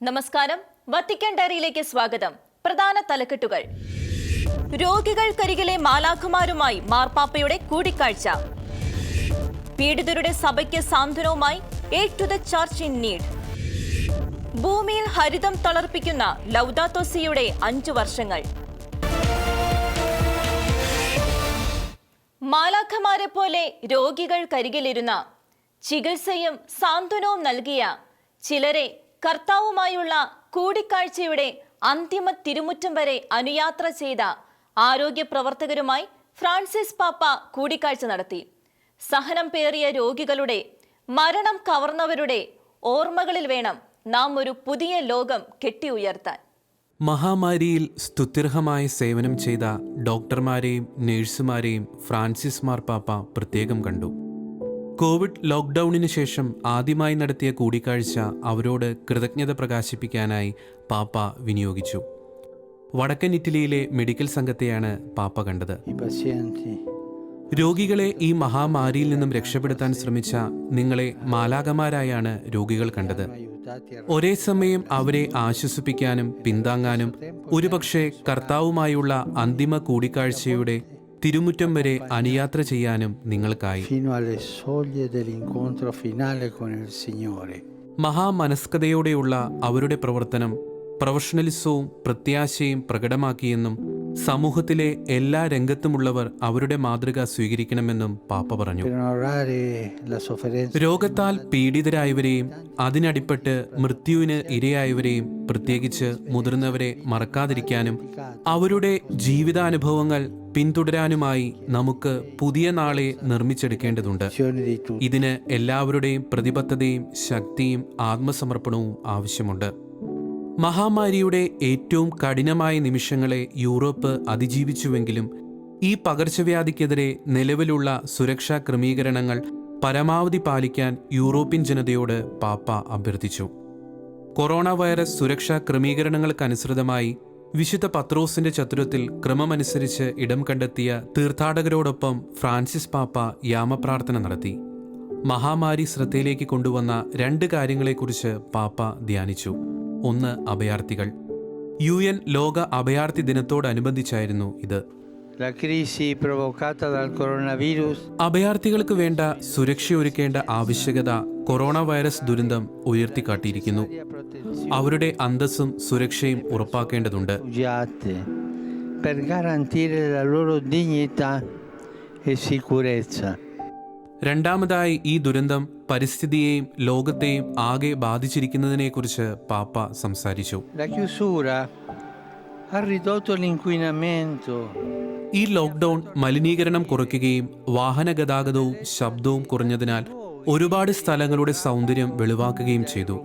നമസ്കാരം. വത്തിക്കാൻ ഡയറിയിലേക്ക് സ്വാഗതം. പ്രധാന തലക്കെട്ടുകൾ. രോഗികൾക്കരികിലെ മാലാഖമാരുമായി മാർപ്പാപ്പയുടെ കൂടിക്കാഴ്ച. പീഡിതരുടെ സഭയ്ക്ക് സാന്ത്വനവുമായി aid to the church in need. ഭൂമിയിൽ ഹരിതം തളർപ്പിക്കുന്ന ലൗദാത്തോ സിയുടെ 5 വർഷങ്ങൾ. മാലാഖമാരെ പോലെ രോഗികൾക്കരികിലിരുന്ന ചികിത്സയും സാന്ത്വനവും നൽകിയ ചിലരെ കർത്താവുമായുള്ള കൂടിക്കാഴ്ചയുടെ അന്തിമ തിരുമുറ്റം വരെ അനുയാത്ര ചെയ്ത ആരോഗ്യ പ്രവർത്തകരുമായി ഫ്രാൻസിസ് പാപ്പ കൂടിക്കാഴ്ച നടത്തി. സഹനം പേറിയ രോഗികളുടെ, മരണം കവർന്നവരുടെ ഓർമ്മകളിൽ വേണം നാം ഒരു പുതിയ ലോകം കെട്ടിയുയർത്താൻ. മഹാമാരിയിൽ സ്തുത്യർഹമായ സേവനം ചെയ്ത ഡോക്ടർമാരെയും നഴ്സുമാരെയും ഫ്രാൻസിസ് മാർപ്പാപ്പ പ്രത്യേകം കണ്ടു. കോവിഡ് ലോക്ക്ഡൌണിന് ശേഷം ആദ്യമായി നടത്തിയ കൂടിക്കാഴ്ച അവരോട് കൃതജ്ഞത പ്രകാശിപ്പിക്കാനായി പാപ്പ വിനിയോഗിച്ചു. വടക്കൻ ഇറ്റലിയിലെ മെഡിക്കൽ സംഘത്തെയാണ് പാപ്പ കണ്ടത്. രോഗികളെ ഈ മഹാമാരിയിൽ നിന്നും രക്ഷപ്പെടുത്താൻ ശ്രമിച്ച നിങ്ങളെ മാലാഖമാരായാണ് രോഗികൾ കണ്ടത്. ഒരേ സമയം അവരെ ആശ്വസിപ്പിക്കാനും പിന്താങ്ങാനും ഒരുപക്ഷെ കർത്താവുമായുള്ള അന്തിമ കൂടിക്കാഴ്ചയുടെ തിരുമുറ്റം വരെ അനുയാത്ര ചെയ്യാനും നിങ്ങൾക്കായി. മഹാമനസ്കതയോടെയുള്ള അവരുടെ പ്രവർത്തനം പ്രൊഫഷണലിസവും പ്രത്യാശയും പ്രകടമാക്കിയെന്നും സമൂഹത്തിലെ എല്ലാ രംഗത്തുമുള്ളവർ അവരുടെ മാതൃക സ്വീകരിക്കണമെന്നും പാപ്പ പറഞ്ഞു. രോഗത്താൽ പീഡിതരായവരെയും അതിനടിപ്പെട്ട് മൃത്യുവിന് ഇരയായവരെയും പ്രത്യേകിച്ച് മുതിർന്നവരെ മറക്കാതിരിക്കാനും അവരുടെ ജീവിതാനുഭവങ്ങൾ പിന്തുടരാനുമായി നമുക്ക് പുതിയ നാളെ നിർമ്മിച്ചെടുക്കേണ്ടതുണ്ട്. ഇതിന് എല്ലാവരുടെയും പ്രതിബദ്ധതയും ശക്തിയും ആത്മസമർപ്പണവും ആവശ്യമുണ്ട്. മഹാമാരിയുടെ ഏറ്റവും കഠിനമായ നിമിഷങ്ങളെ യൂറോപ്പ് അതിജീവിച്ചുവെങ്കിലും ഈ പകർച്ചവ്യാധിക്കെതിരെ നിലവിലുള്ള സുരക്ഷാ ക്രമീകരണങ്ങൾ പരമാവധി പാലിക്കാൻ യൂറോപ്യൻ ജനതയോട് പാപ്പ അഭ്യർത്ഥിച്ചു. കൊറോണ വൈറസ് സുരക്ഷാ ക്രമീകരണങ്ങൾക്കനുസൃതമായി വിശുദ്ധ പത്രോസിന്റെ ചത്തുരത്തിൽ ക്രമമനുസരിച്ച് ഇടം കണ്ടെത്തിയ തീർത്ഥാടകരോടൊപ്പം ഫ്രാൻസിസ് പാപ്പ യാമപ്രാർത്ഥന നടത്തി. മഹാമാരി ശ്രദ്ധയിലേക്ക് കൊണ്ടുവന്ന 2 കാര്യങ്ങളെക്കുറിച്ച് പാപ്പ ധ്യാനിച്ചു. 1. അഭയാർത്ഥികൾ. UN ലോക അഭയാർത്ഥി ദിനത്തോടനുബന്ധിച്ചായിരുന്നു ഇത്. അഭയാർത്ഥികൾക്ക് വേണ്ട സുരക്ഷയൊരുക്കേണ്ട ആവശ്യകത കൊറോണ വൈറസ് ദുരന്തം ഉയർത്തിക്കാട്ടിയിരിക്കുന്നു. അവരുടെ അന്തസ്സും സുരക്ഷയും ഉറപ്പാക്കേണ്ടതുണ്ട്. രണ്ടാമതായി ഈ ദുരന്തം പരിസ്ഥിതിയെയും ലോകത്തെയും ആകെ ബാധിച്ചിരിക്കുന്നതിനെക്കുറിച്ച് പാപ്പ സംസാരിച്ചു. ഈ ലോക്ക്ഡൌൺ മലിനീകരണം കുറയ്ക്കുകയും വാഹന ഗതാഗതവും ശബ്ദവും കുറഞ്ഞതിനാൽ ഒരുപാട് സ്ഥലങ്ങളുടെ സൗന്ദര്യം വെളിവാക്കുകയും ചെയ്തു.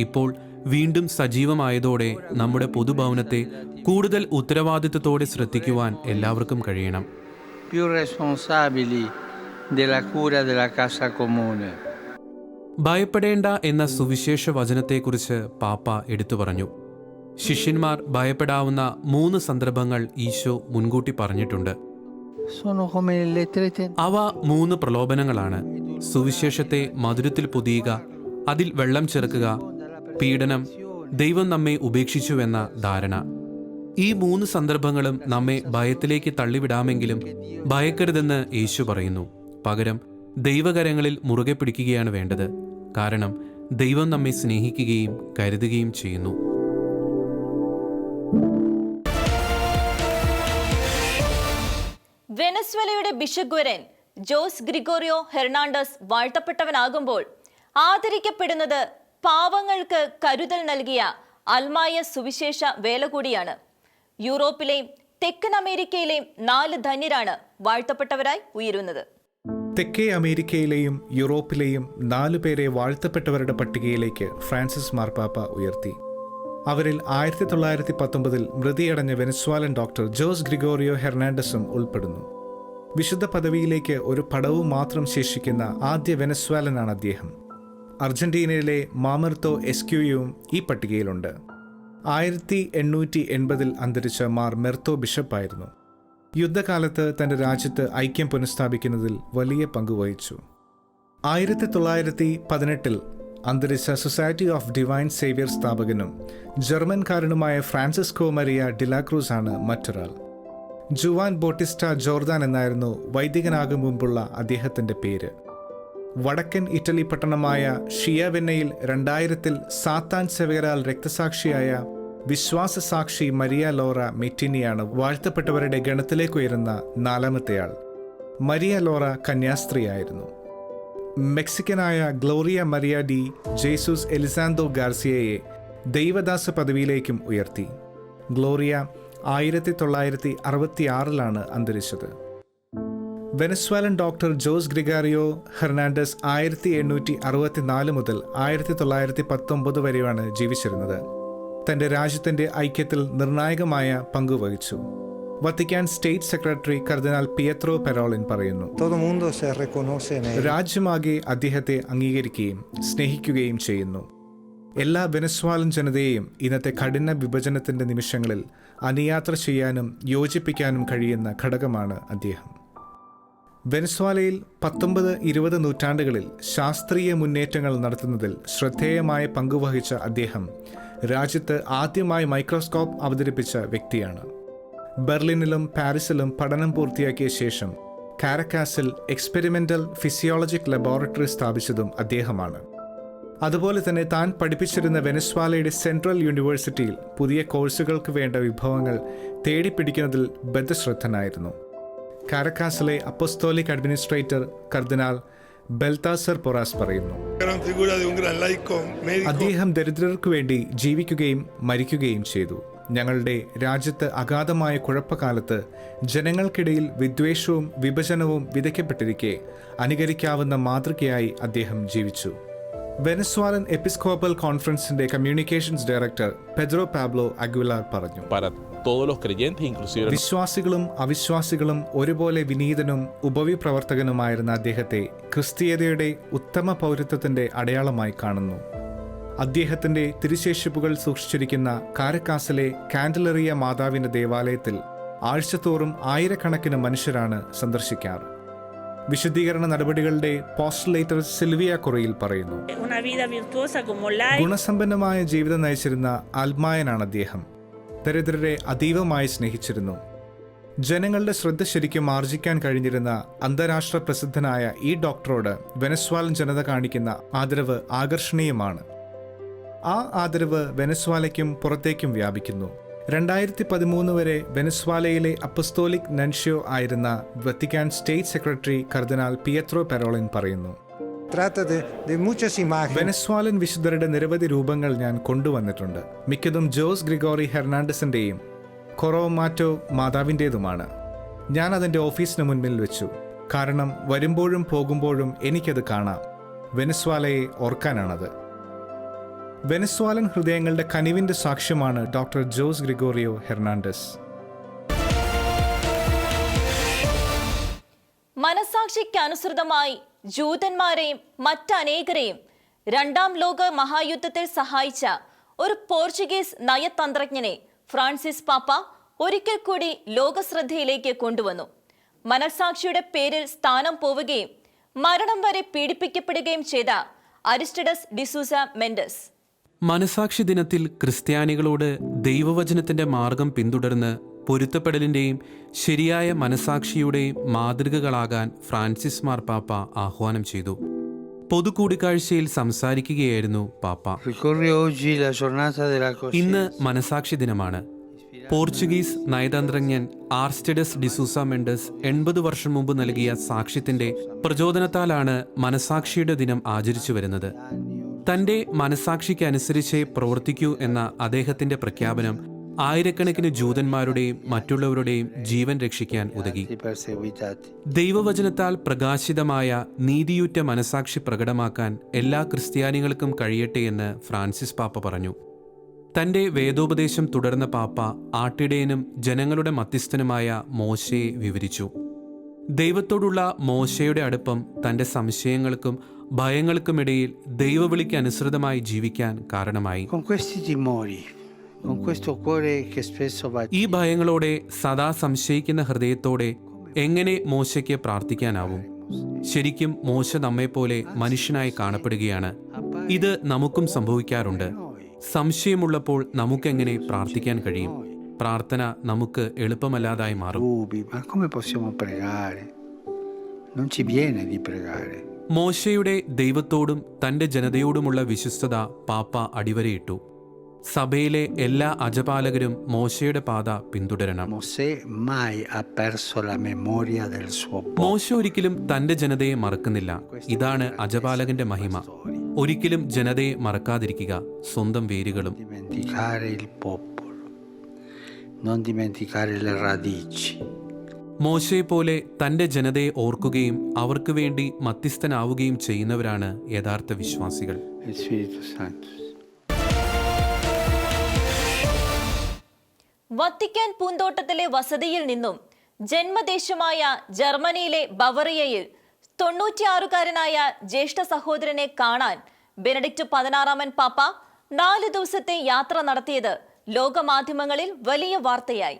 ഇപ്പോൾ വീണ്ടും സജീവമായതോടെ നമ്മുടെ പൊതുഭവനത്തെ കൂടുതൽ ഉത്തരവാദിത്വത്തോടെ ശ്രദ്ധിക്കുവാൻ എല്ലാവർക്കും കഴിയണം. ഭയപ്പെടേണ്ട എന്ന സുവിശേഷ വചനത്തെക്കുറിച്ച് പാപ്പ എടുത്തു പറഞ്ഞു. ശിഷ്യന്മാർ ഭയപ്പെടാവുന്ന 3 സന്ദർഭങ്ങൾ ഈശോ മുൻകൂട്ടി പറഞ്ഞിട്ടുണ്ട്. അവ 3 പ്രലോഭനങ്ങളാണ്: സുവിശേഷത്തെ മധുരത്തിൽ പൊതിയുക, അതിൽ വെള്ളം ചേർക്കുക, പീഡനം, ദൈവം നമ്മെ ഉപേക്ഷിച്ചുവെന്ന ധാരണ. ഈ 3 സന്ദർഭങ്ങളും നമ്മെ ഭയത്തിലേക്ക് തള്ളിവിടാമെങ്കിലും ഭയക്കരുതെന്ന് യേശു പറയുന്നു. പകരം ദൈവകരങ്ങളിൽ മുറുകെ പിടിക്കുകയാണ് വേണ്ടത്. കാരണം ദൈവം നമ്മെ സ്നേഹിക്കുകയും കരുതുകയും ചെയ്യുന്നു. വെനസ്വേലയുടെ ബിഷഗ്വരൻ ജോസ് ഗ്രിഗോറിയോ ഹെർണാണ്ടസ് വാഴ്ത്തപ്പെട്ടവനാകുമ്പോൾ ആദരിക്കപ്പെടുന്നത് പാവങ്ങൾക്ക് കരുതൽ നൽകിയ അൽമായ സുവിശേഷ വേല കൂടിയാണ്. യൂറോപ്പിലെയും തെക്കൻ അമേരിക്കയിലെയും 4 ധന്യരാണ് വാഴ്ത്തപ്പെട്ടവരായി ഉയരുന്നത്. തെക്കേ അമേരിക്കയിലെയും യൂറോപ്പിലെയും 4 പേരെ വാഴ്ത്തപ്പെട്ടവരുടെ പട്ടികയിലേക്ക് ഫ്രാൻസിസ് മാർപ്പാപ്പ ഉയർത്തി. അവരിൽ 1919 മൃതിയടഞ്ഞ വെനസ്വേലൻ ഡോക്ടർ ജോസ് ഗ്രിഗോറിയോ ഹെർണാണ്ടസും ഉൾപ്പെടുന്നു. വിശുദ്ധ പദവിയിലേക്ക് ഒരു പടവും മാത്രം ശേഷിക്കുന്ന ആദ്യ വെനസ്വേലനാണ് അദ്ദേഹം. അർജന്റീനയിലെ മാമർത്തോ എസ്ക്യൂയും ഈ പട്ടികയിലുണ്ട്. 1880 അന്തരിച്ച മാർ മെർത്തോ ബിഷപ്പായിരുന്നു. യുദ്ധകാലത്ത് തൻ്റെ രാജ്യത്ത് ഐക്യം പുനഃസ്ഥാപിക്കുന്നതിൽ വലിയ പങ്കുവഹിച്ചു. 1918 അന്തരിച്ച സൊസൈറ്റി ഓഫ് ഡിവൈൻ സേവിയർ സ്ഥാപകനും ജർമ്മൻകാരനുമായ ഫ്രാൻസിസ്കോ മരിയ ഡിലാക്രൂസ് ആണ് മറ്റൊരാൾ. ജുവാൻ ബോട്ടിസ്റ്റ ജോർദാൻ എന്നായിരുന്നു വൈദികനാകും മുമ്പുള്ള അദ്ദേഹത്തിൻ്റെ പേര്. വടക്കൻ ഇറ്റലി പട്ടണമായ ഷിയവെന്നയിൽ 2000 സാത്താൻ സേവകരാൽ രക്തസാക്ഷിയായ വിശ്വാസസാക്ഷി മരിയ ലോറ മെറ്റിനിയാണ് വാഴ്ത്തപ്പെട്ടവരുടെ ഗണത്തിലേക്കുയരുന്ന 4മത്തെയാൾ. മരിയ ലോറ കന്യാസ്ത്രീയായിരുന്നു. മെക്സിക്കനായ Gloria Maria de Jesus Elizondo ഗാർസിയയെ ദൈവദാസ പദവിയിലേക്കും ഉയർത്തി. ഗ്ലോറിയ 1966 അന്തരിച്ചത്. Venezuelan doctor Jose Gregorio Hernandez 1864 മുതൽ 1919 വരെയാണ് ജീവിച്ചിരുന്നത്. തൻ്റെ രാജ്യത്തിൻ്റെ ഐക്യത്തിൽ നിർണായകമായ പങ്കുവഹിച്ചു. വത്തിക്കാൻ സ്റ്റേറ്റ് സെക്രട്ടറി കർദിനാൾ പിയത്രോ പെരോളിൻ പറയുന്നു, രാജ്യമാകെ അദ്ദേഹത്തെ അംഗീകരിക്കുകയും സ്നേഹിക്കുകയും ചെയ്യുന്നു. എല്ലാ വെനസ്വാലൻ ജനതയെയും ഇന്നത്തെ കഠിന വിഭജനത്തിൻ്റെ നിമിഷങ്ങളിൽ അനുയാത്ര ചെയ്യാനും യോജിപ്പിക്കാനും കഴിയുന്ന ഘടകമാണ് അദ്ദേഹം. വെനസ്വാലയിൽ 19-20 നൂറ്റാണ്ടുകളിൽ ശാസ്ത്രീയ മുന്നേറ്റങ്ങൾ നടത്തുന്നതിൽ ശ്രദ്ധേയമായ പങ്കുവഹിച്ച അദ്ദേഹം രാജ്യത്ത് ആദ്യമായി മൈക്രോസ്കോപ്പ് അവതരിപ്പിച്ച വ്യക്തിയാണ്. ബെർലിനിലും പാരീസിലും പഠനം പൂർത്തിയാക്കിയ ശേഷം കാരക്കാസിൽ എക്സ്പെരിമെൻ്റൽ ഫിസിയോളജിക് ലബോറട്ടറി സ്ഥാപിച്ചതും അദ്ദേഹമാണ്. അതുപോലെ തന്നെ താൻ പഠിപ്പിച്ചിരുന്ന വെനസ്വാലയുടെ സെൻട്രൽ യൂണിവേഴ്സിറ്റിയിൽ പുതിയ കോഴ്സുകൾക്ക് വേണ്ട വിഭവങ്ങൾ തേടിപ്പിടിക്കുന്നതിൽ ബദ്ധശ്രദ്ധനായിരുന്നു. കാരക്കാസിലെ അപ്പോസ്തോലിക് അഡ്മിനിസ്ട്രേറ്റർ കർദിനാൾ ബെൽത്താസർ പൊറാസ് പറയുന്നു, അദ്ദേഹം ദരിദ്രർക്ക് വേണ്ടി ജീവിക്കുകയും മരിക്കുകയും ചെയ്തു. ഞങ്ങളുടെ രാജ്യത്ത് അഗാധമായ കുഴപ്പകാലത്ത് ജനങ്ങൾക്കിടയിൽ വിദ്വേഷവും വിഭജനവും വിതയ്ക്കപ്പെട്ടിരിക്കെ അനുകരിക്കാവുന്ന മാതൃകയായി അദ്ദേഹം ജീവിച്ചു. വെനസ്വാലൻ എപ്പിസ്കോപ്പൽ കോൺഫറൻസിന്റെ communications director Pedro Pablo Aguilar പറഞ്ഞു, വിശ്വാസികളും അവിശ്വാസികളും ഒരുപോലെ വിനീതനും ഉപവിപ്രവർത്തകനുമായിരുന്ന അദ്ദേഹത്തെ ക്രിസ്തീയതയുടെ ഉത്തമ പൗരത്വത്തിന്റെ അടയാളമായി കാണുന്നു. അദ്ദേഹത്തിന്റെ തിരുശേഷിപ്പുകൾ സൂക്ഷിച്ചിരിക്കുന്ന കാരക്കാസിലെ കാൻഡലറിയ മാതാവിന്റെ ദേവാലയത്തിൽ ആഴ്ചതോറും ആയിരക്കണക്കിന് മനുഷ്യരാണ് സന്ദർശിക്കാറ്. വിശുദ്ധീകരണ നടപടികളുടെ പോസ്റ്റലേറ്റർ സിൽവിയ കൊറയിൽ പറയുന്നു, ഗുണസമ്പന്നമായ ജീവിതം നയിച്ചിരുന്ന ആത്മായനാണ് അദ്ദേഹം. ദരിദ്രരെ അതീവമായി സ്നേഹിച്ചിരുന്നു. ജനങ്ങളുടെ ശ്രദ്ധ ശരിക്കും ആർജിക്കാൻ കഴിഞ്ഞിരുന്ന അന്താരാഷ്ട്ര പ്രസിദ്ധനായ ഈ ഡോക്ടറോട് വെനസ്വാലൻ ജനത കാണിക്കുന്ന ആദരവ് ആകർഷണീയമാണ്. ആ ആദരവ് വെനസ്വാലയ്ക്കും പുറത്തേക്കും വ്യാപിക്കുന്നു. 2013 വരെ വെനസ്വാലയിലെ അപ്പസ്തോലിക് നൻഷ്യോ ആയിരുന്ന വത്തിക്കാൻ സ്റ്റേറ്റ് സെക്രട്ടറി കർദിനാൾ പിയത്രോ പെരോളിൻ പറയുന്നു, വെനസ്വാലൻ വിശുദ്ധരുടെ നിരവധി രൂപങ്ങൾ ഞാൻ കൊണ്ടുവന്നിട്ടുണ്ട്. മിക്കതും ജോസ് ഗ്രിഗോറി ഹെർണാണ്ടസിന്റെയും കൊറോമാറ്റോ മാതാവിൻ്റേതുമാണ്. ഞാൻ അതിൻ്റെ ഓഫീസിന് മുൻപിൽ വെച്ചു, കാരണം വരുമ്പോഴും പോകുമ്പോഴും എനിക്കത് കാണാം. വെനസ്വാലയെ ഓർക്കാനാണത്. വെനസ്വാലൻ ഹൃദയങ്ങളുടെ കനിവിന്റെ സാക്ഷ്യമാണ് ഡോക്ടർ ജോസ് ഗ്രിഗോറിയോ ഹെർണാണ്ടസ്. മനസാക്ഷിക്കനുസൃതമായി ജൂതന്മാരെയും മറ്റനേകരെയും 2ാം ലോക മഹായുദ്ധത്തിൽ സഹായിച്ച ഒരു പോർച്ചുഗീസ് നയതന്ത്രജ്ഞനെ ഫ്രാൻസിസ് പാപ്പ ഒരിക്കൽ കൂടി ലോകശ്രദ്ധയിലേക്ക് കൊണ്ടുവന്നു. മനസാക്ഷിയുടെ പേരിൽ സ്ഥാനം പോവുകയും മരണം വരെ പീഡിപ്പിക്കപ്പെടുകയും ചെയ്ത അരിസ്റ്റഡസ് ഡിസൂസ മെൻഡസ്. മനസാക്ഷി ദിനത്തിൽ ക്രിസ്ത്യാനികളോട് ദൈവവചനത്തിന്റെ മാർഗം പിന്തുടർന്ന് പൊരുത്തപ്പെടലിന്റെയും ശരിയായ മനസാക്ഷിയുടെയും മാതൃകകളാകാൻ ഫ്രാൻസിസ് മാർപ്പാപ്പ ആഹ്വാനം ചെയ്തു. പൊതുകൂടിക്കാഴ്ചയിൽ സംസാരിക്കുകയായിരുന്നു പാപ്പ. ഇന്ന് മനസാക്ഷി ദിനമാണ്. പോർച്ചുഗീസ് നയതന്ത്രജ്ഞൻ ആർസ്റ്റഡസ് ഡിസൂസ മെൻഡസ് 80 വർഷം മുമ്പ് നൽകിയ സാക്ഷ്യത്തിന്റെ പ്രചോദനത്താലാണ് മനസാക്ഷിയുടെ ദിനം ആചരിച്ചു വരുന്നത്. തന്റെ മനസാക്ഷിക്ക് അനുസരിച്ചേ പ്രവർത്തിക്കൂ എന്ന അദ്ദേഹത്തിന്റെ പ്രഖ്യാപനം ആയിരക്കണക്കിന് ജൂതന്മാരുടെയും മറ്റുള്ളവരുടെയും ജീവൻ രക്ഷിക്കാൻ ഉതകി. ദൈവവചനത്താൽ പ്രകാശിതമായ നീതിയുറ്റ മനസാക്ഷി പ്രകടമാക്കാൻ എല്ലാ ക്രിസ്ത്യാനികൾക്കും കഴിയട്ടെ എന്ന് ഫ്രാൻസിസ് പാപ്പ പറഞ്ഞു. തന്റെ വേദോപദേശം തുടർന്ന പാപ്പ ആട്ടിടയനും ജനങ്ങളുടെ മധ്യസ്ഥനുമായ മോശയെ വിവരിച്ചു. ദൈവത്തോടുള്ള മോശയുടെ അടുപ്പം തന്റെ സംശയങ്ങൾക്കും ഭയങ്ങൾക്കുമിടയിൽ ദൈവവിളിക്ക് അനുസൃതമായി ജീവിക്കാൻ കാരണമായി. ഈ ഭയങ്ങളോടെ സദാ സംശയിക്കുന്ന ഹൃദയത്തോടെ എങ്ങനെ മോശയ്ക്ക് പ്രാർത്ഥിക്കാനാവും? ശരിക്കും മോശ നമ്മെപ്പോലെ മനുഷ്യനായി കാണപ്പെടുകയാണ്. ഇത് നമുക്കും സംഭവിക്കാറുണ്ട്. സംശയമുള്ളപ്പോൾ നമുക്കെങ്ങനെ പ്രാർത്ഥിക്കാൻ കഴിയും? പ്രാർത്ഥന നമുക്ക് എളുപ്പമല്ലാതായി മാറും. Dubbi, ma come possiamo pregare? Non ci viene di pregare. മോശയുടെ ദൈവത്തോടും തന്റെ ജനതയോടുമുള്ള വിശ്വസ്തത പാപ്പ അടിവരയിട്ടു. സഭയിലെ എല്ലാ അജപാലകരും മോശയുടെ പാത പിന്തുടരണം. Mosè mai ha perso la memoria del suo popolo. മോശ ഒരിക്കലും തന്റെ ജനതയെ മറക്കുന്നില്ല. ഇതാണ് അജപാലകന്റെ മഹിമ. ഒരിക്കലും ജനതയെ മറക്കാതിരിക്കുക, സ്വന്തം വേരുകളും. Dimenticare il popolo, non dimenticare le radici. മോശയെ പോലെ തന്റെ ജനതയെ ഓർക്കുകയും അവർക്ക് വേണ്ടി മധ്യസ്ഥനാവുകയും ചെയ്യുന്നവരാണ് യഥാർത്ഥ വിശ്വാസികൾ. Il Spirito Santo. വത്തിക്കാൻ പൂന്തോട്ടത്തിലെ വസതിയിൽ നിന്നും ജന്മദേശമായ ജർമ്മനിയിലെ ബവറിയയിൽ 96-കാരനായ ജ്യേഷ്ഠ സഹോദരനെ കാണാൻ ബെനഡിക്റ്റ് 16 പാപ്പ 4 ദിവസത്തെ യാത്ര നടത്തിയത് ലോകമാധ്യമങ്ങളിൽ വലിയ വാർത്തയായി.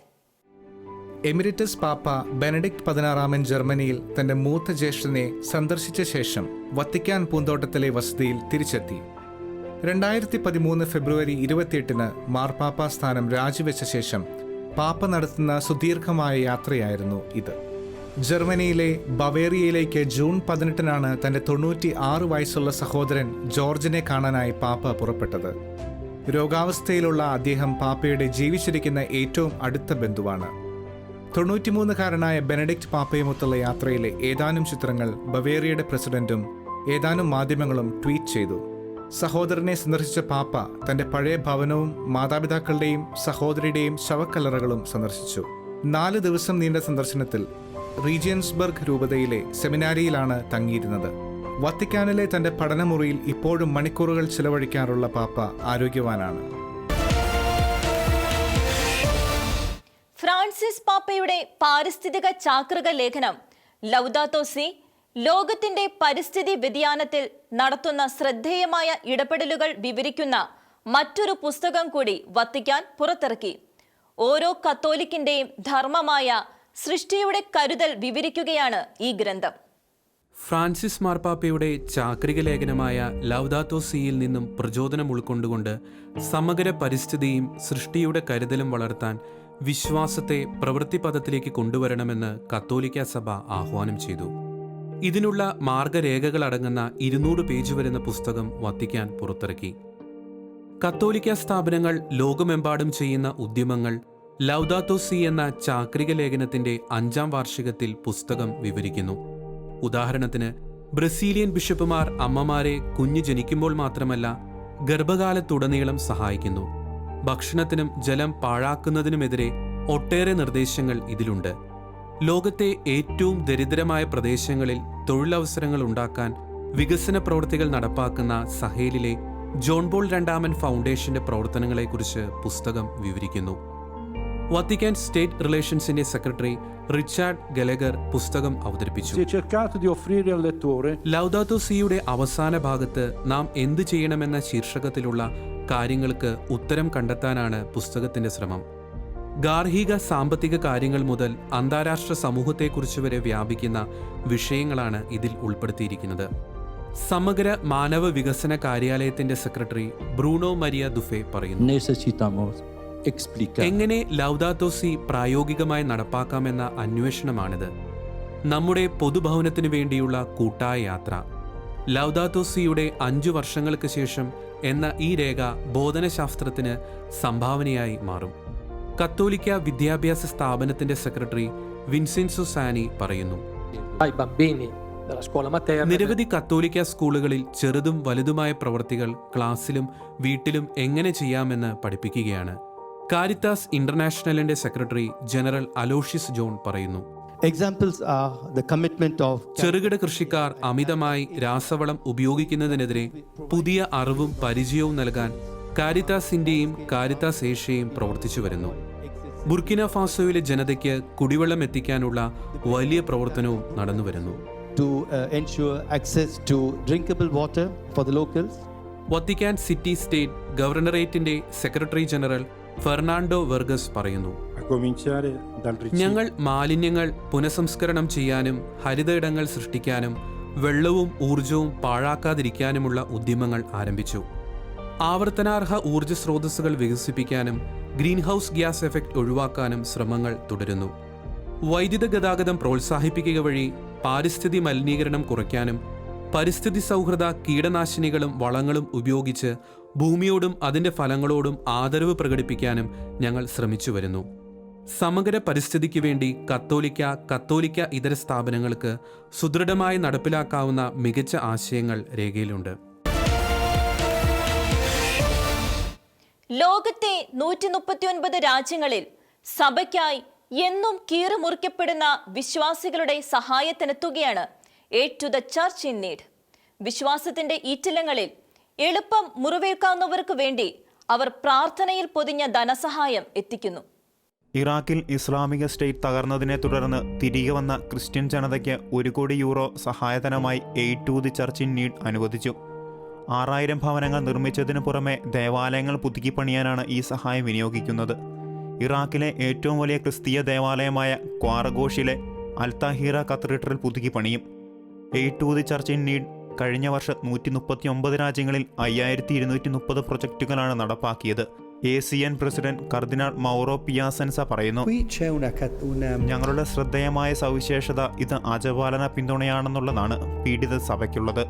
എമിരിറ്റസ് പാപ്പ ബെനഡിക്ട് 16 ജർമ്മനിയിൽ തന്റെ മൂത്ത ജ്യേഷ്ഠനെ സന്ദർശിച്ച ശേഷം വത്തിക്കാൻ പൂന്തോട്ടത്തിലെ വസതിയിൽ തിരിച്ചെത്തി. 2013 ഫെബ്രുവരി 28 മാർപ്പാപ്പ സ്ഥാനം രാജിവെച്ച ശേഷം പാപ്പ നടത്തുന്ന സുദീർഘമായ യാത്രയായിരുന്നു ഇത്. ജർമ്മനിയിലെ ബവേറിയയിലേക്ക് ജൂൺ 18 തന്റെ 96 വയസ്സുള്ള സഹോദരൻ ജോർജിനെ കാണാനായി പാപ്പ പുറപ്പെട്ടത്. രോഗാവസ്ഥയിലുള്ള അദ്ദേഹം പാപ്പയുടെ ജീവിച്ചിരിക്കുന്ന ഏറ്റവും അടുത്ത ബന്ധുവാണ്. 93-കാരനായ ബെനഡിക്റ്റ് പാപ്പയുമൊത്തുള്ള യാത്രയിലെ ഏതാനും ചിത്രങ്ങൾ ബവേറിയയുടെ പ്രസിഡന്റും ഏതാനും മാധ്യമങ്ങളും ട്വീറ്റ് ചെയ്തു. സഹോദരനെ സന്ദർശിച്ച പാപ്പ തന്റെ പഴയ ഭവനവും മാതാപിതാക്കളുടെയും സഹോദരിയുടെയും ശവക്കല്ലറകളും സന്ദർശിച്ചു. 4 ദിവസം നീണ്ട സന്ദർശനത്തിൽ റീജിയൻസ്ബർഗ് രൂപതയിലെ സെമിനാരിയിലാണ് തങ്ങിയിരുന്നത്. വത്തിക്കാനിലെ തന്റെ പഠനമുറിയിൽ ഇപ്പോഴും മണിക്കൂറുകൾ ചിലവഴിക്കാറുള്ള പാപ്പ ആരോഗ്യവാനാണ്. ഫ്രാൻസിസ് പാപ്പയുടെ പാരിസ്ഥിതിക ചാക്രിക ലേഖനം ലൗദാത്തോ സി ലോകത്തിന്റെ പരിസ്ഥിതി വ്യതിയാനത്തിൽ നടത്തുന്ന ശ്രദ്ധേയമായ ഇടപെടലുകൾ വിവരിക്കുന്ന മറ്റൊരു പുസ്തകം കൂടി വത്തിക്കാൻ പുറത്തിറക്കി. ഓരോ കത്തോലിക്കിന്റെയും ധർമ്മമായ സൃഷ്ടിയുടെ കരുതൽ വിവരിക്കുകയാണ് ഈ ഗ്രന്ഥം. ഫ്രാൻസിസ് മാർപ്പാപ്പയുടെ ചാക്രിക ലേഖനമായ ലൗദാത്തോ സിയിൽ നിന്നും പ്രചോദനം ഉൾക്കൊണ്ടുകൊണ്ട് സമഗ്ര പരിസ്ഥിതിയും സൃഷ്ടിയുടെ കരുതലും വളർത്താൻ വിശ്വാസത്തെ പ്രവൃത്തിപഥത്തിലേക്ക് കൊണ്ടുവരണമെന്ന് കത്തോലിക്ക സഭ ആഹ്വാനം ചെയ്തു. ഇതിനുള്ള മാർഗരേഖകളടങ്ങുന്ന 200 പേജ് വരുന്ന പുസ്തകം വത്തിക്കാൻ പുറത്തിറക്കി. കത്തോലിക്ക സ്ഥാപനങ്ങൾ ലോകമെമ്പാടും ചെയ്യുന്ന ഉദ്യമങ്ങൾ ലൗദാത്തോ സി എന്ന ചാക്രിക ലേഖനത്തിന്റെ 5ാം വാർഷികത്തിൽ പുസ്തകം വിവരിക്കുന്നു. ഉദാഹരണത്തിന്, ബ്രസീലിയൻ ബിഷപ്പുമാർ അമ്മമാരെ കുഞ്ഞ് ജനിക്കുമ്പോൾ മാത്രമല്ല ഗർഭകാലത്തുടനീളം സഹായിക്കുന്നു. ഭക്ഷണത്തിനും ജലം പാഴാക്കുന്നതിനുമെതിരെ ഒട്ടേറെ നിർദ്ദേശങ്ങൾ ഇതിലുണ്ട്. ലോകത്തെ ഏറ്റവും ദരിദ്രമായ പ്രദേശങ്ങളിൽ തൊഴിലവസരങ്ങൾ ഉണ്ടാക്കാൻ വികസന പ്രവൃത്തികൾ നടപ്പാക്കുന്ന സഹേലിലെ ജോൺ പോൾ II ഫൗണ്ടേഷന്റെ പ്രവർത്തനങ്ങളെക്കുറിച്ച് പുസ്തകം വിവരിക്കുന്നു. വത്തിക്കാൻ സ്റ്റേറ്റ് റിലേഷൻസിന്റെ സെക്രട്ടറി റിച്ചാർഡ് ഗലഗർ പുസ്തകം അവതരിപ്പിച്ചു. ലൗദാത്തോ സിയുടെ അവസാന ഭാഗത്ത് നാം എന്ത് ചെയ്യണമെന്ന ശീർഷകത്തിലുള്ള കാര്യങ്ങൾക്ക് ഉത്തരം കണ്ടെത്താനാണ് പുസ്തകത്തിന്റെ ശ്രമം. ഗാർഹിക സാമ്പത്തിക കാര്യങ്ങൾ മുതൽ അന്താരാഷ്ട്ര സമൂഹത്തെക്കുറിച്ച് വരെ വ്യാപിക്കുന്ന വിഷയങ്ങളാണ് ഇതിൽ ഉൾപ്പെടുത്തിയിരിക്കുന്നത്. സമഗ്ര മാനവ വികസന കാര്യാലയത്തിന്റെ സെക്രട്ടറി ബ്രൂണോ മരിയ ദുഫെ പറയുന്നു, എങ്ങനെ ലൗദാത്തോ സി പ്രായോഗികമായി നടപ്പാക്കാമെന്ന അന്വേഷണമാണിത്. നമ്മുടെ പൊതുഭവനത്തിനു വേണ്ടിയുള്ള കൂട്ടായ യാത്ര. ലൗദാത്തോ സിയുടെ 5 വർഷങ്ങൾക്ക് ശേഷം എന്ന ഈ രേഖ ബോധനശാസ്ത്രത്തിന് സംഭാവനയായി മാറും. കത്തോലിക്ക വിദ്യാഭ്യാസ സ്ഥാപനത്തിന്റെ സെക്രട്ടറി വിൻസെൻസോ സാനി പറയുന്നു, നിരവധി കത്തോലിക്ക സ്കൂളുകളിൽ ചെറുതും വലുതുമായ പ്രവൃത്തികൾ ക്ലാസ്സിലും വീട്ടിലും എങ്ങനെ ചെയ്യാമെന്ന് പഠിപ്പിക്കുകയാണ്. കാരിത്താസ് ഇന്റർനാഷണലിന്റെ സെക്രട്ടറി ജനറൽ അലോഷ്യസ് ജോൺ പറയുന്നു, ചെറുകിട കൃഷിക്കാർ അമിതമായി രാസവളം ഉപയോഗിക്കുന്നതിനെതിരെ പുതിയ അറിവും പരിചയവും നൽകാൻ കാരിത്താസ് ഇന്ത്യയും കാരിത്താസ് ഏഷ്യയും പ്രവർത്തിച്ചു വരുന്നു. ബുർക്കിന ഫാസോയിലെ ജനതയ്ക്ക് കുടിവെള്ളം എത്തിക്കാനുള്ള വലിയ പ്രവർത്തനവും നടന്നുവരുന്നു. വത്തിക്കാൻ സിറ്റി സ്റ്റേറ്റ് ഗവർണറേറ്റിന്റെ സെക്രട്ടറി ജനറൽ ഫെർണാണ്ടോ വെർഗസ് പറയുന്നു, ഞങ്ങൾ മാലിന്യങ്ങൾ പുനഃസംസ്കരണം ചെയ്യാനും ഹരിത ഇടങ്ങൾ സൃഷ്ടിക്കാനും വെള്ളവും ഊർജവും പാഴാക്കാതിരിക്കാനുമുള്ള ഉദ്യമങ്ങൾ ആരംഭിച്ചു. ആവർത്തനാർഹ ഊർജ്ജ സ്രോതസ്സുകൾ വികസിപ്പിക്കാനും ഗ്രീൻ ഹൗസ് ഗ്യാസ് എഫക്റ്റ് ഒഴിവാക്കാനും ശ്രമങ്ങൾ തുടരുന്നു. വൈദ്യുത ഗതാഗതം പ്രോത്സാഹിപ്പിക്കുക വഴി പാരിസ്ഥിതിക മലിനീകരണം കുറയ്ക്കാനും പരിസ്ഥിതി സൗഹൃദ കീടനാശിനികളും വളങ്ങളും ഉപയോഗിച്ച് ഭൂമിയോടും അതിൻ്റെ ഫലങ്ങളോടും ആദരവ് പ്രകടിപ്പിക്കാനും ഞങ്ങൾ ശ്രമിച്ചു വരുന്നു. സമഗ്ര പരിസ്ഥിതിക്ക് വേണ്ടി കത്തോലിക്ക ഇതര സ്ഥാപനങ്ങൾക്ക് സുദൃഢമായി നടപ്പിലാക്കാവുന്ന മികച്ച ആശയങ്ങൾ രേഖയിലുണ്ട്. ലോകത്തെ 139 രാജ്യങ്ങളിൽ സഭയ്ക്കായി എന്നും കീറുമുറിക്കപ്പെടുന്ന വിശ്വാസികളുടെ സഹായത്തിനെത്തുകയാണ് aid to the church in need. വിശ്വാസത്തിന്റെ ഈറ്റിലങ്ങളിൽ എളുപ്പം മുറിവേൽക്കാവുന്നവർക്ക് വേണ്ടി അവർ പ്രാർത്ഥനയിൽ പൊതിഞ്ഞ ധനസഹായം എത്തിക്കുന്നു. ഇറാഖിൽ ഇസ്ലാമിക സ്റ്റേറ്റ് തകർന്നതിനെ തുടർന്ന് തിരികെ വന്ന ക്രിസ്ത്യൻ ജനതയ്ക്ക് €1 കോടി സഹായധനമായി aid to the church in need അനുവദിച്ചു. 6000 ഭവനങ്ങൾ നിർമ്മിച്ചതിനു പുറമെ ദേവാലയങ്ങൾ പുതുക്കിപ്പണിയാനാണ് ഈ സഹായം വിനിയോഗിക്കുന്നത്. ഇറാഖിലെ ഏറ്റവും വലിയ ക്രിസ്തീയ ദേവാലയമായ ക്വാറഗോഷിലെ അൽത്താഹീറ കത്തീഡ്രൽ പുതുക്കിപ്പണിയും. Aid to the church in need കഴിഞ്ഞ വർഷം 139 രാജ്യങ്ങളിൽ 5230 പ്രൊജക്റ്റുകളാണ് നടപ്പാക്കിയത്. ACN പ്രസിഡന്റ് കർദിനാൾ മൗറോ പിയാസെൻസ പറയുന്നു, ഞങ്ങളുടെ ശ്രദ്ധേയമായ സവിശേഷത ഇത് ആജപാലന പിന്തുണയാണെന്നുള്ളതാണ് പീഡിത സഭയ്ക്കുള്ളത്.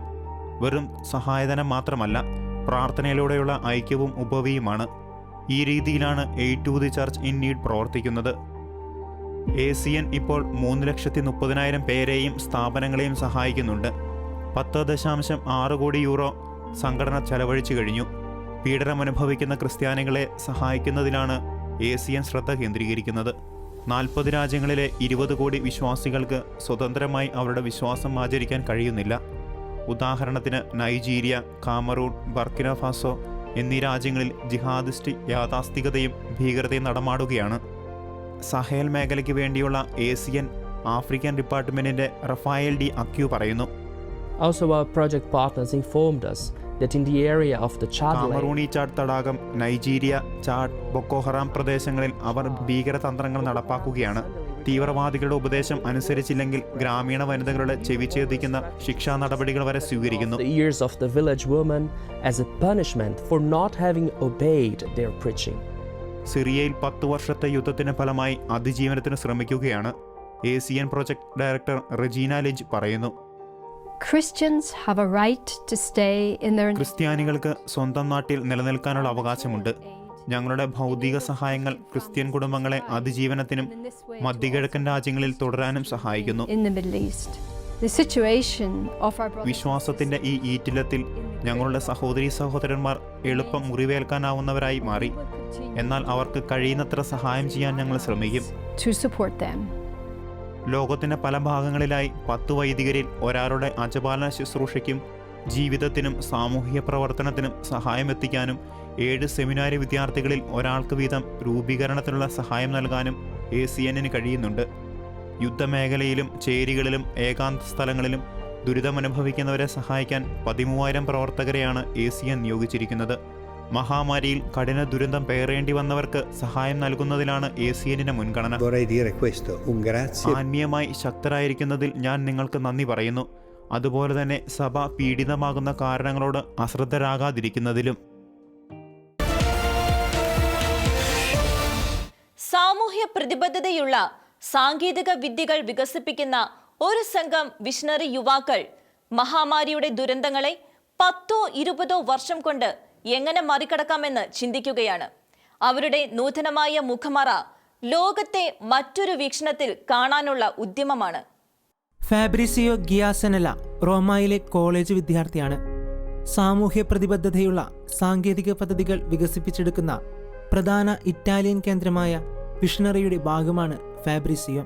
വെറും സഹായധനം മാത്രമല്ല, പ്രാർത്ഥനയിലൂടെയുള്ള ഐക്യവും ഉപവിയുമാണ്. ഈ രീതിയിലാണ് aid to the church in need പ്രവർത്തിക്കുന്നത്. ACN ഇപ്പോൾ 3,30,000 പേരെയും സ്ഥാപനങ്ങളെയും സഹായിക്കുന്നുണ്ട്. €10.6 കോടി സംഘടന ചെലവഴിച്ചു കഴിഞ്ഞു. പീഡനമനുഭവിക്കുന്ന ക്രിസ്ത്യാനികളെ സഹായിക്കുന്നതിലാണ് ACN ശ്രദ്ധ കേന്ദ്രീകരിക്കുന്നത്. 40 രാജ്യങ്ങളിലെ 20 കോടി വിശ്വാസികൾക്ക് സ്വതന്ത്രമായി അവരുടെ വിശ്വാസം ആചരിക്കാൻ കഴിയുന്നില്ല. ഉദാഹരണത്തിന് നൈജീരിയ, കാമറൂൺ, ബർക്കിന ഫാസോ എന്നീ രാജ്യങ്ങളിൽ ജിഹാദിസ്റ്റ് യാഥാസ്ഥികതയും ഭീകരതയും നടമാടുകയാണ്. സഹേൽ മേഖലയ്ക്ക് വേണ്ടിയുള്ള ACN ആഫ്രിക്കൻ ഡിപ്പാർട്ട്മെന്റിന്റെ റഫായേൽ ഡി അക്യു പറയുന്നു, Also, our project partners informed us that in the area of the Chad കാമറൂണി ചാഡ് തടാകം, നൈജീരിയ, ചാഡ്, ബൊക്കോഹറാം പ്രദേശങ്ങളിൽ അവർ ഭീകരതന്ത്രങ്ങൾ നടപ്പാക്കുകയാണ്. തീവ്രവാദികളുടെ ഉപദേശം അനുസരിച്ചില്ലെങ്കിൽ ഗ്രാമീണ വനിതകളുടെ ചെവിച്ചേദിക്കുന്ന ശിക്ഷാ നടപടികൾ വരെ സ്വീകരിക്കുന്നു. the ears of the village woman as a punishment for not having obeyed their preaching. സിറിയയിൽ 10 വർഷത്തെ യുദ്ധത്തിന് ഫലമായി അതിജീവനത്തിന് ശ്രമിക്കുകയാണ്. ACN project director Regina Lynch പറയുന്നു, Christians have a right to stay in their ക്രിസ്ത്യാനികൾക്ക് സ്വന്തം നാട്ടിൽ നിലനിൽക്കാനുള്ള അവകാശമുണ്ട്. ഞങ്ങളുടെ ഭൗതിക സഹായങ്ങൾ ക്രിസ്ത്യൻ കുടുംബങ്ങളെ അതിജീവനത്തിനും മധ്യകിഴക്കൻ രാജ്യങ്ങളിൽ തുടരാനും സഹായിക്കുന്നു. in the Middle East. The situation of our brothers വിശ്വാസത്തിന്റെ ഈ ഈറ്റിലത്തിൽ ഞങ്ങളുടെ സഹോദരീ സഹോദരന്മാർ എളുപ്പം മുറിവേൽക്കാനാവുന്നവരായി മാറി. എന്നാൽ അവർക്ക് കഴിയുന്നത്ര സഹായം ചെയ്യാൻ ഞങ്ങൾ ശ്രമിക്കും. to support them. ലോകത്തിന്റെ പല ഭാഗങ്ങളിലായി 10 വൈദികരിൽ ഒരാളുടെ അജപാലന ശുശ്രൂഷയ്ക്കും ജീവിതത്തിനും സാമൂഹിക പ്രവർത്തനത്തിനും സഹായം എത്തിക്കാനും 7 സെമിനാരി വിദ്യാർത്ഥികളിൽ ഒരാൾക്ക് വീതം രൂപീകരണത്തിനുള്ള സഹായം നൽകാനും ACNന് കഴിയുന്നുണ്ട്. യുദ്ധമേഖലയിലും ചേരികളിലും ഏകാന്ത സ്ഥലങ്ങളിലും ദുരിതമനുഭവിക്കുന്നവരെ സഹായിക്കാൻ 13,000 പ്രവർത്തകരെയാണ് ACN നിയോഗിച്ചിരിക്കുന്നത്. മഹാമാരിയിൽ കഠിന ദുരന്തം പേറേണ്ടി വന്നവർക്ക് സഹായം നൽകുന്നതിലാണ് ACNന്റെ മുൻഗണന. ആത്മീയമായി ശക്തരായിരിക്കുന്നതിൽ ഞാൻ നിങ്ങൾക്ക് നന്ദി പറയുന്നു. അതുപോലെ തന്നെ സഭ പീഡിതമാകുന്ന കാരണങ്ങളോട് അശ്രദ്ധരാകാതിരിക്കുന്നതിലും. സാമൂഹ്യ പ്രതിബദ്ധതയുള്ള സാങ്കേതിക വിദ്യകൾ വികസിപ്പിക്കുന്ന ഒരു സംഘം വിഷണറി യുവാക്കൾ മഹാമാരിയുടെ ദുരന്തങ്ങളെ 10-20 വർഷം കൊണ്ട് എങ്ങനെ മറികടക്കാമെന്ന് ചിന്തിക്കുകയാണ്. അവരുടെ നൂതനമായ മുഖമറ ലോകത്തെ മറ്റൊരു വീക്ഷണത്തിൽ കാണാനുള്ള ഉദ്യമമാണ്. ഫാബ്രിസിയോ ഗിയാസനല റോമായിലെ കോളേജ് വിദ്യാർത്ഥിയാണ്. സാമൂഹ്യ പ്രതിബദ്ധതയുള്ള സാങ്കേതിക പദ്ധതികൾ വികസിപ്പിച്ചെടുക്കുന്ന പ്രധാന ഇറ്റാലിയൻ കേന്ദ്രമായ വിഷണറിയുടെ ഭാഗമാണ് ഫാബ്രിസിയോ.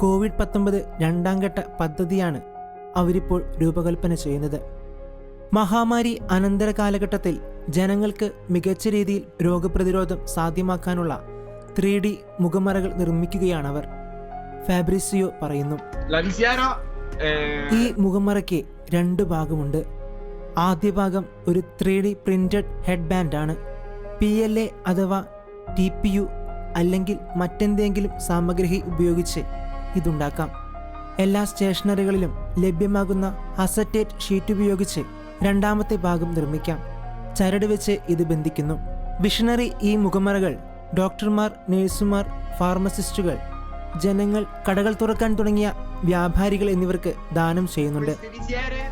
COVID-19 രണ്ടാം ഘട്ട പദ്ധതിയാണ് അവരിപ്പോൾ രൂപകൽപ്പന ചെയ്യുന്നത്. മഹാമാരി അനന്തര കാലഘട്ടത്തിൽ ജനങ്ങൾക്ക് മികച്ച രീതിയിൽ രോഗപ്രതിരോധം സാധ്യമാക്കാനുള്ള 3D മുഖമറകൾ നിർമ്മിക്കുകയാണവർ. ഫാബ്രിസിയോ പറയുന്നു, ഈ മുഖമറയ്ക്ക് 2 ഭാഗമുണ്ട്. ആദ്യ ഭാഗം ഒരു 3D പ്രിന്റഡ് ഹെഡ് ബാൻഡാണ്. PLA അഥവാ TPU അല്ലെങ്കിൽ മറ്റെന്തെങ്കിലും സാമഗ്രി ഉപയോഗിച്ച് ഇതുണ്ടാക്കാം. എല്ലാ സ്റ്റേഷനറികളിലും ലഭ്യമാകുന്ന അസറ്റേറ്റ് ഷീറ്റ് ഉപയോഗിച്ച് രണ്ടാമത്തെ ഭാഗം നിർമ്മിക്കാം. ചരട് വെച്ച് ഇത് ബന്ധിക്കുന്നു. വിഷണറി ഈ മുഖമറകൾ ഡോക്ടർമാർ, നഴ്സുമാർ, ഫാർമസിസ്റ്റുകൾ, ജനങ്ങൾ, കടകൾ തുറക്കാൻ തുടങ്ങിയ വ്യാപാരികൾ എന്നിവർക്ക് ദാനം ചെയ്യുന്നുണ്ട്.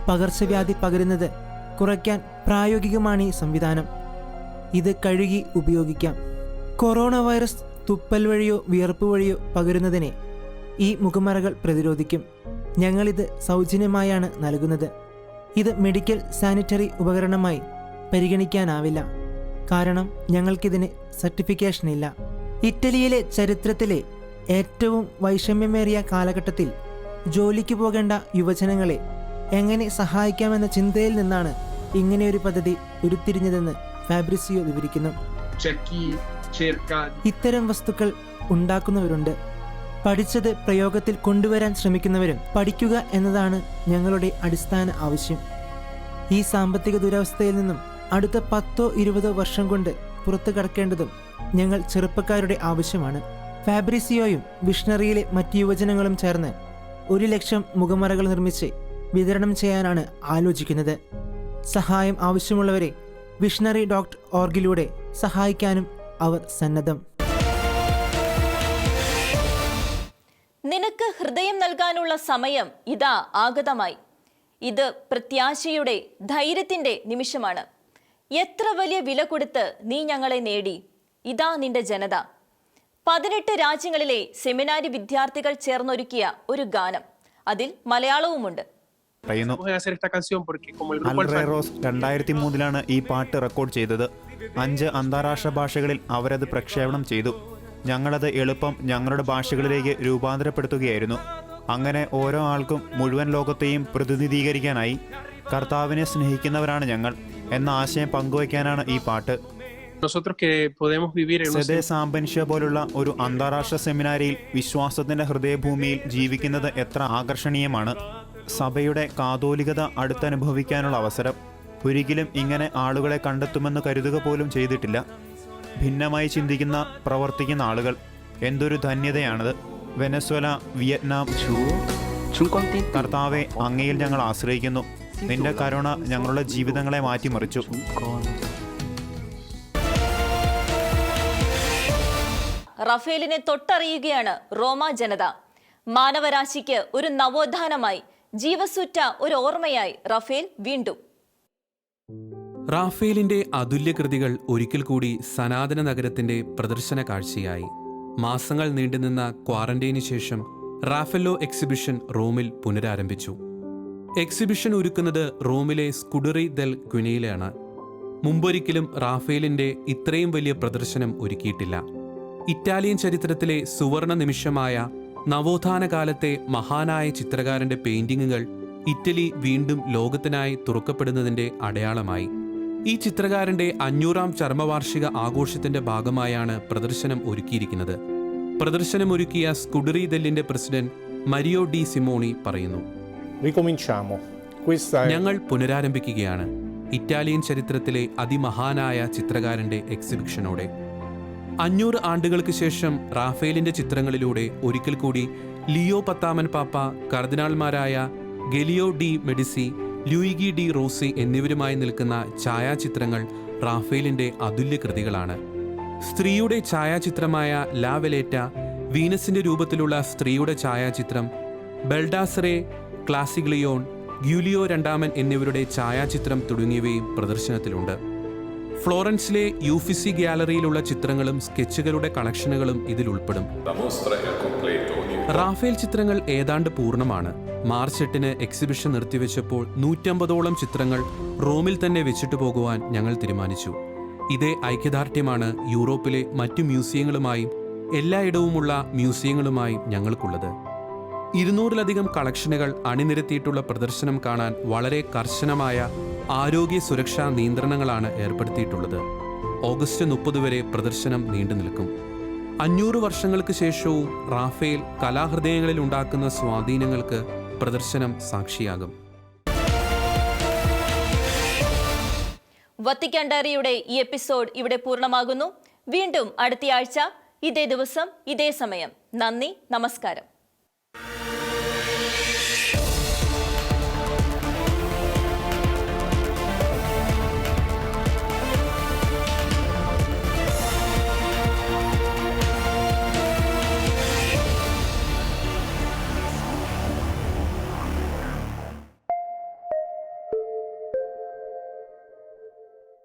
പകർച്ചവ്യാധി പകരുന്നത് കുറയ്ക്കാൻ പ്രായോഗികമാണ് ഈ സംവിധാനം. ഇത് കഴുകി ഉപയോഗിക്കാം. കൊറോണ വൈറസ് തുപ്പൽ വഴിയോ വിയർപ്പ് വഴിയോ പകരുന്നതിനെ ഈ മുഖമറകൾ പ്രതിരോധിക്കും. ഞങ്ങളിത് സൗജന്യമായാണ് നൽകുന്നത്. ഇത് മെഡിക്കൽ സാനിറ്ററി ഉപകരണമായി പരിഗണിക്കാനാവില്ല, കാരണം ഞങ്ങൾക്കിതിന് സർട്ടിഫിക്കേഷനില്ല. ഇറ്റലിയിലെ ചരിത്രത്തിലെ ഏറ്റവും വൈഷമ്യമേറിയ കാലഘട്ടത്തിൽ ജോലിക്ക് പോകേണ്ട യുവജനങ്ങളെ എങ്ങനെ സഹായിക്കാമെന്ന ചിന്തയിൽ നിന്നാണ് ഇങ്ങനെയൊരു പദ്ധതി ഉരുത്തിരിഞ്ഞതെന്ന് ഫാബ്രിസിയോ വിവരിക്കുന്നു. ഇത്തരം വസ്തുക്കൾ ഉണ്ടാക്കുന്നവരുണ്ട്. പഠിച്ചത് പ്രയോഗത്തിൽ കൊണ്ടുവരാൻ ശ്രമിക്കുന്നവരും. പഠിക്കുക എന്നതാണ് ഞങ്ങളുടെ അടിസ്ഥാന ആവശ്യം. ഈ സാമ്പത്തിക ദുരവസ്ഥയിൽ നിന്നും അടുത്ത 10-20 വർഷം കൊണ്ട് പുറത്തു കടക്കേണ്ടതും ഞങ്ങൾ ചെറുപ്പക്കാരുടെ ആവശ്യമാണ്. ഫാബ്രിസിയോയും വിഷണറിയിലെ മറ്റ് യുവജനങ്ങളും ചേർന്ന് 100,000 മുഖമറകൾ നിർമ്മിച്ച് വിതരണം ചെയ്യാനാണ് ആലോചിക്കുന്നത്. സഹായം ആവശ്യമുള്ളവരെ visionary.org സഹായിക്കാനും അവർ സന്നദ്ധം. നിനക്ക് ഹൃദയം നൽകാനുള്ള സമയം ഇതാ ആഗതമായി. ഇത് പ്രത്യാശയുടെ, ധൈര്യത്തിന്റെ നിമിഷമാണ്. എത്ര വലിയ വില കൊടുത്ത് നീ ഞങ്ങളെ നേടി. ഇതാ നിന്റെ ജനത. 18 രാജ്യങ്ങളിലെ സെമിനാരി വിദ്യാർത്ഥികൾ ചേർന്നൊരുക്കിയ ഒരു ഗാനം. അതിൽ മലയാളവുമുണ്ട്. അൽറേറോസ് 2003 ഈ പാട്ട് റെക്കോർഡ് ചെയ്തത്. 5 അന്താരാഷ്ട്ര ഭാഷകളിൽ അവരത് പ്രക്ഷേപണം ചെയ്തു. ഞങ്ങളത് എളുപ്പം ഞങ്ങളുടെ ഭാഷകളിലേക്ക് രൂപാന്തരപ്പെടുത്തുകയായിരുന്നു. അങ്ങനെ ഓരോ ആൾക്കും മുഴുവൻ ലോകത്തെയും പ്രതിനിധീകരിക്കാനായി കർത്താവിനെ സ്നേഹിക്കുന്നവരാണ് ഞങ്ങൾ എന്ന ആശയം പങ്കുവയ്ക്കാനാണ് ഈ പാട്ട്. സെദെ സാമ്പൻഷ്യ പോലുള്ള ഒരു അന്താരാഷ്ട്ര സെമിനാരിയിൽ വിശ്വാസത്തിന്റെ ഹൃദയഭൂമിയിൽ ജീവിക്കുന്നത് എത്ര ആകർഷണീയമാണ്. സഭയുടെ കാതോലികത അടുത്തനുഭവിക്കാനുള്ള അവസരം. ഒരിക്കലും ഇങ്ങനെ ആളുകളെ കണ്ടെത്തുമെന്ന് കരുതുക പോലും ചെയ്തിട്ടില്ല. ഭിന്നമായി ചിന്തിക്കുന്ന, പ്രവർത്തിക്കുന്ന ആളുകൾ. എന്തൊരു ധന്യതയാണത്. Venezuela, Vietnam. കർത്താവെ, അങ്ങയിൽ ഞങ്ങൾ ആശ്രയിക്കുന്നു. നിന്റെ കരുണ ഞങ്ങളുടെ ജീവിതങ്ങളെ മാറ്റിമറിച്ചു. റഫേലിനെ തൊട്ടറിയുകയാണ് റോമ ജനത. മാനവരാശിക്ക് ഒരു നവോത്ഥാനമായി, ജീവസുറ്റ ഒരു ഓർമ്മയായി റഫേൽ വീണ്ടും. റാഫേലിന്റെ അതുല്യ കൃതികൾ ഒരിക്കൽ കൂടി സനാതന നഗരത്തിന്റെ പ്രദർശന കാഴ്ചയായി. മാസങ്ങൾ നീണ്ടുനിന്ന ക്വാറന്റൈനു ശേഷം റാഫെല്ലോ എക്സിബിഷൻ റോമിൽ പുനരാരംഭിച്ചു. എക്സിബിഷൻ ഒരുക്കുന്നത് റോമിലെ സ്കുഡറി ദെൽ ക്വിനയിലാണ്. മുമ്പൊരിക്കലും റാഫേലിന്റെ ഇത്രയും വലിയ പ്രദർശനം ഒരുക്കിയിട്ടില്ല. ഇറ്റാലിയൻ ചരിത്രത്തിലെ സുവർണ നിമിഷമായ നവോത്ഥാന കാലത്തെ മഹാനായ ചിത്രകാരന്റെ പെയിന്റിങ്ങുകൾ ഇറ്റലി വീണ്ടും ലോകത്തിനായി തുറക്കപ്പെടുന്നതിന്റെ അടയാളമായി. ഈ ചിത്രകാരന്റെ 500ാം ചരമവാർഷിക ആഘോഷത്തിന്റെ ഭാഗമായാണ് പ്രദർശനം ഒരുക്കിയിരിക്കുന്നത്. പ്രദർശനമൊരുക്കിയ സ്കുഡറി ദെല്ലിന്റെ പ്രസിഡന്റ് മരിയോ ഡി സിമോണി പറയുന്നു, ഞങ്ങൾ പുനരാരംഭിക്കുകയാണ് ഇറ്റാലിയൻ ചരിത്രത്തിലെ അതിമഹാനായ ചിത്രകാരന്റെ എക്സിബിഷനോടെ. 500 ആണ്ടുകൾക്ക് ശേഷം റാഫേലിന്റെ ചിത്രങ്ങളിലൂടെ ഒരിക്കൽ കൂടി ലിയോ 10 പാപ്പ, കർദിനാൾമാരായ Giulio de Medici, Luigi de Rossi എന്നിവരുമായി നിൽക്കുന്ന ഛായാചിത്രങ്ങൾ റാഫേലിന്റെ അതുല്യ കൃതികളാണ്. സ്ത്രീയുടെ ഛായാചിത്രമായ ലാ വെലേറ്റ, വീനസിന്റെ രൂപത്തിലുള്ള സ്ത്രീയുടെ ഛായാചിത്രം, ബെൽഡാസറെ, ക്ലാസിഗ്ലിയോൺ, ഗ്യൂലിയോ II എന്നിവരുടെ ഛായാചിത്രം തുടങ്ങിയവയും പ്രദർശനത്തിലുണ്ട്. ഫ്ലോറൻസിലെ യൂഫിസി ഗ്യാലറിയിലുള്ള ചിത്രങ്ങളും സ്കെച്ചുകളുടെ കളക്ഷനുകളും ഇതിൽ ഉൾപ്പെടും. റാഫേൽ ചിത്രങ്ങൾ ഏതാണ്ട് പൂർണ്ണമാണ്. മാർച്ച് 8 എക്സിബിഷൻ നിർത്തിവെച്ചപ്പോൾ 150ഓളം ചിത്രങ്ങൾ റോമിൽ തന്നെ വെച്ചിട്ട് പോകുവാൻ ഞങ്ങൾ തീരുമാനിച്ചു. ഇതേ ഐക്യദാർഢ്യമാണ് യൂറോപ്പിലെ മറ്റു മ്യൂസിയങ്ങളുമായും എല്ലായിടവുമുള്ള മ്യൂസിയങ്ങളുമായും ഞങ്ങൾക്കുള്ളത്. 200-ലധികം കളക്ഷനുകൾ അണിനിരത്തിയിട്ടുള്ള പ്രദർശനം കാണാൻ വളരെ കർശനമായ ആരോഗ്യ സുരക്ഷാ നിയന്ത്രണങ്ങളാണ് ഏർപ്പെടുത്തിയിട്ടുള്ളത്. ഓഗസ്റ്റ് 30 വരെ പ്രദർശനം നീണ്ടു നിൽക്കും. 500 വർഷങ്ങൾക്ക് ശേഷവും റാഫേൽ കലാഹൃദയങ്ങളിൽ ഉണ്ടാക്കുന്ന സ്വാധീനങ്ങൾക്ക് പ്രദർശനം സാക്ഷിയാകും. വത്തിക്കാൻ ഡയറിയുടെ ഈ എപ്പിസോഡ് ഇവിടെ പൂർണ്ണമാകുന്നു. വീണ്ടും അടുത്തയാഴ്ച ഇതേ ദിവസം ഇതേ സമയം. നന്ദി, നമസ്കാരം. Shh.